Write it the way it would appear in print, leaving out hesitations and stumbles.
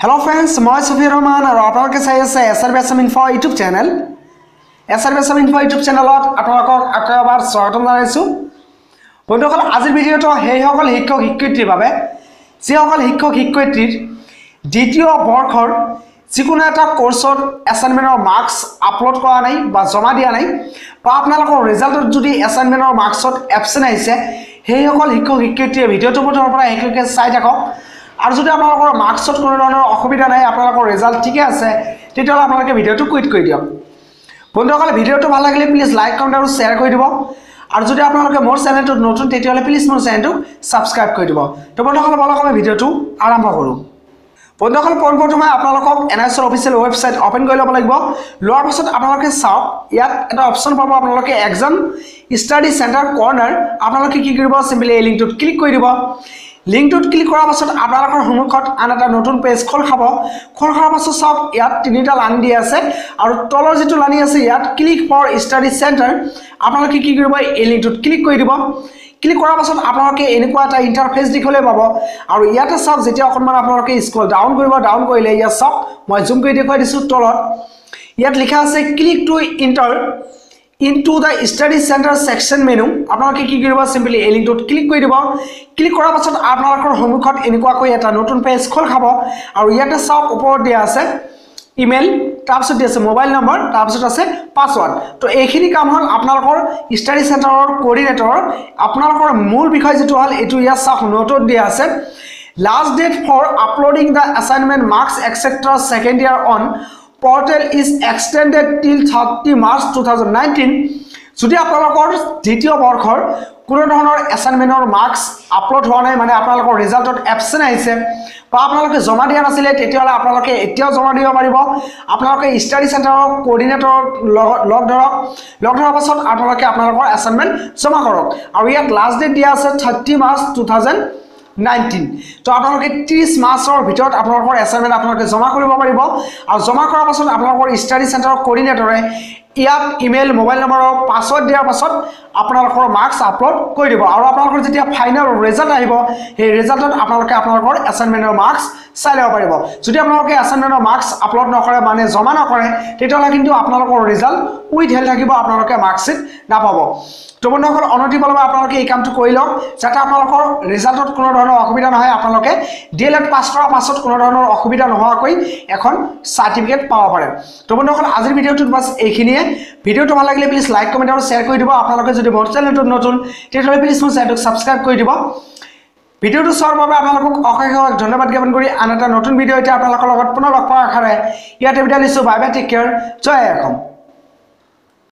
Hello friends, মই সুফি ৰহমান আৰু আপোনালোকে চাই আছে SRB Assam Info YouTube channel. SRB Assam Info YouTube channelত আপোনালোকক আকৌ এবাৰ স্বাগতম জনাইছো। বন্ধুসকল আজিৰ ভিডিঅটো হেইসকল শিক্ষক শিক্ষয়িত্ৰীৰ বাবে যিসকল শিক্ষক শিক্ষয়িত্ৰীৰ দ্বিতীয় বৰ্ষৰ যিকোনো এটা কোৰ্সৰ এছাইনমেন্টৰ মাৰ্কস আপলোড কৰা নাই বা জমা দিয়া নাই বা আপোনালোকৰ ৰিজাল্টত যদি এছাইনমেন্টৰ মাৰ্কসত এবসেন্ট আহিছে হেইসকল শিক্ষক শিক্ষয়িত্ৰীৰ ভিডিঅটো প্ৰথমৰ পৰা একেলগে চাই থাকক। আৰু যদি আপোনালোকৰ মাৰ্কসত কোনো ধৰণৰ অসুবিধা নাই আপোনালোকৰ ৰিজাল্ট ঠিকে আছে তেতিয়াহ'লে আপোনালোকে ভিডিঅটো কুইট কৰি দিয়ক। বন্ধুসকল ভিডিঅটো ভাল লাগিলে প্লিজ লাইক কমেন্ট আৰু শেয়াৰ কৰি দিব আৰু যদি আপোনালোকে মোৰ চেনেলটো নতুন তেতিয়াহ'লে প্লিজ মোৰ চেনেলটো সাবস্ক্ৰাইব কৰি দিব। তো বন্ধুসকল বলক আমি ভিডিঅটো আৰম্ভ কৰোঁ। বন্ধুসকল পোনপ্ৰথমে আপোনালোকক NISৰ অফিচিয়েল ৱেবসাইট ওপেন কৰি ল'ব লাগিব। লোৱাৰ পাছত আপোনালোকে চাওক ইয়াত এটা অপচন পাব আপোনালোকে এক্সাম ষ্টাডি চেণ্টাৰ কৰ্নাৰ আপোনালোকে কি কৰিব সিম্পলি এই লিংকটোত ক্লিক কৰি দিব। লিংকটোত ক্লিক কৰাৰ পাছত আপোনালোকৰ সন্মুখত আন এটা নতুন পেজ খোল খাব। খোল খোৱাৰ পাছত চাওক ইয়াত তিনিটা লাইন দি আছে আৰু তলৰ যেটো লাইন আছে ইয়াত ক্লিক ফৰ ষ্টাডি চেণ্টাৰ আপোনালোকে কি কৰিব এই লিংকটোত ক্লিক কৰি দিব। ক্লিক কৰাৰ পাছত আপোনালোকে এনেকুৱা এটা ইন্টাৰফেস দেখিবলৈ পাব আৰু ইয়াতে চাওক যেতিয়া অকণমান আপোনালোকে স্ক্ৰল ডাউন কৰিব ডাউন কৰিলে ইয়াত চাওক মই জুম কৰি দেখুৱাই দিছো তলত ইয়াত লিখা আছে click to enter into the study center section menu আপোনালোকে কি কৰিব সিম্পলি এই লিংকটোত ক্লিক কৰি দিব। ক্লিক কৰাৰ পাছত আপোনালোকৰ সন্মুখত এনেকুৱাকৈ এটা নতুন পেজ খোল খাব আৰু ইয়াতে চাওক ওপৰত দিয়া আছে ইমেইল তাৰপিছত দিয়া আছে মোবাইল নম্বৰ তাৰপিছত আছে পাছৱৰ্ড। তো এইখিনি কাম হ'ল আপোনালোকৰ ষ্টাডি চেণ্টাৰৰ কোঅৰ্ডিনেটৰ আপোনালোকৰ মূল বিষয় যেটো হ'ল এটো ইয়াত চাওক নোটত দিয়া আছে last date for uploading the assignment marks etcetera second year on portal is extended till 30 March 2019 যদি আপোনালোকৰ দ্বিতীয় বৰ্ষৰ কোনো ধৰণৰ এছাইনমেন্টৰ মাৰ্কস আপলোড হোৱা নাই মানে আপোনালোকৰ ৰিজাল্টত এবসেন্ট আহিছে বা আপোনালোকে জমা দিয়া নাছিলে তেতিয়াহ'লে আপোনালোকে এতিয়াও জমা দিব পাৰিব। আপোনালোকে ষ্টাডি চেণ্টাৰৰ কোঅৰ্ডিনেটৰ লগ ধৰাৰ পাছত আপোনালোকে আপোনালোকৰ এছাইনমেন্ট জমা কৰক আৰু ইয়াত লাষ্ট ডেট দিয়া আছে 30 March 2019 তো আপোনালোকে 30 মাৰ্চৰ ভিতৰত আপোনালোকৰ এছাইনমেন্ট আপোনালোকে জমা কৰিব পাৰিব আৰু জমা কৰাৰ পাছত আপোনালোকৰ ষ্টাডি চেণ্টাৰৰ কোঅৰ্ডিনেটৰে ইয়াত ইমেইল মোবাইল নম্বৰ পাছৱৰ্ড দিয়াৰ পাছত আপোনালোকৰ মাৰ্কস আপলোড কৰি দিব আৰু আপোনালোকৰ যেতিয়া ফাইনেল ৰিজাল্ট আহিব সেই ৰিজাল্টত আপোনালোকে আপোনালোকৰ এছাইনমেন্টৰ মাৰ্কস চাই ল'ব পাৰিব। যদি আপোনালোকে এছাইনমেন্টৰ মাৰ্কস আপলোড নকৰে মানে জমা নকৰে তেতিয়াহ'লে কিন্তু আপোনালোকৰ ৰিজাল্ট উইথ হেল্ড থাকিব আপোনালোকে মাৰ্কসিট নাপাব। তো বন্ধুসকল অনতিপলমে আপোনালোকে এই কামটো কৰি লওক যাতে আপোনালোকৰ ৰিজাল্টত কোনো ধৰণৰ অসুবিধা নহয় আপোনালোকে ডিএলএড পাছ কৰাৰ পাছত কোনো ধৰণৰ অসুবিধা নোহোৱাকৈ এখন সাৰ্টিফিকেট পাব পাৰে। তো বন্ধুসকল আজিৰ ভিডিঅ'টোত বাস এইখিনিয়ে। ভিডিঅ'টো ভাল লাগিলে প্লিজ লাইক কমেন্ট আৰু শেয়াৰ কৰি দিব। আপোনালোকে যদি মোৰ চেনেলটো নতুন তেতিয়াহ'লে প্লিজ মোৰ চেনেলটো সাবস্ক্ৰাইব কৰি দিব। ভিডিঅ'টো চোৱাৰ বাবে আপোনালোকক অশেষ ধন্যবাদ জ্ঞাপন কৰি আন এটা নতুন ভিডিঅ' এতিয়া আপোনালোকৰ লগত পুনৰ লগ পোৱাৰ আশাৰে ইয়াতে বিদায় লৈছো। বাই বাই, টেক কেয়াৰ, জয় অসম।